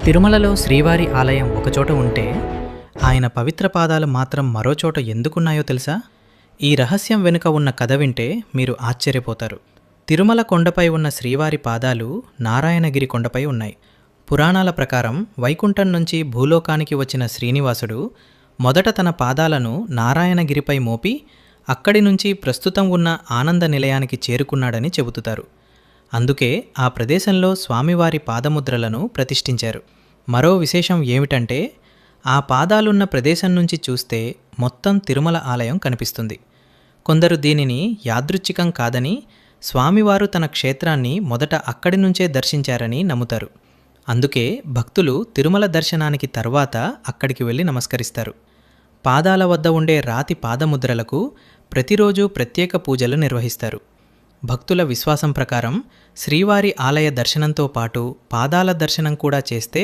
తిరుమలలో శ్రీవారి ఆలయం ఒకచోట ఉంటే ఆయన పవిత్ర పాదాలు మాత్రం మరోచోట ఎందుకున్నాయో తెలుసా? ఈ రహస్యం వెనుక ఉన్న కథ వింటే మీరు ఆశ్చర్యపోతారు. తిరుమల కొండపై ఉన్న శ్రీవారి పాదాలు నారాయణగిరి కొండపై ఉన్నాయి. పురాణాల ప్రకారం వైకుంఠం నుంచి భూలోకానికి వచ్చిన శ్రీనివాసుడు మొదట తన పాదాలను నారాయణగిరిపై మోపి అక్కడి నుంచి ప్రస్తుతం ఉన్న ఆనంద నిలయానికి చేరుకున్నాడని చెబుతారు. అందుకే ఆ ప్రదేశంలో స్వామివారి పాదముద్రలను ప్రతిష్ఠించారు. మరో విశేషం ఏమిటంటే ఆ పాదాలున్న ప్రదేశం నుంచి చూస్తే మొత్తం తిరుమల ఆలయం కనిపిస్తుంది. కొందరు దీనిని యాదృచ్ఛికం కాదని, స్వామివారు తన క్షేత్రాన్ని మొదట అక్కడి నుంచే దర్శించారని నమ్ముతారు. అందుకే భక్తులు తిరుమల దర్శనానికి తర్వాత అక్కడికి వెళ్ళి నమస్కరిస్తారు. పాదాల వద్ద ఉండే రాతి పాదముద్రలకు ప్రతిరోజు ప్రత్యేక పూజలు నిర్వహిస్తారు. భక్తుల విశ్వాసం ప్రకారం శ్రీవారి ఆలయ దర్శనంతో పాటు పాదాల దర్శనం కూడా చేస్తే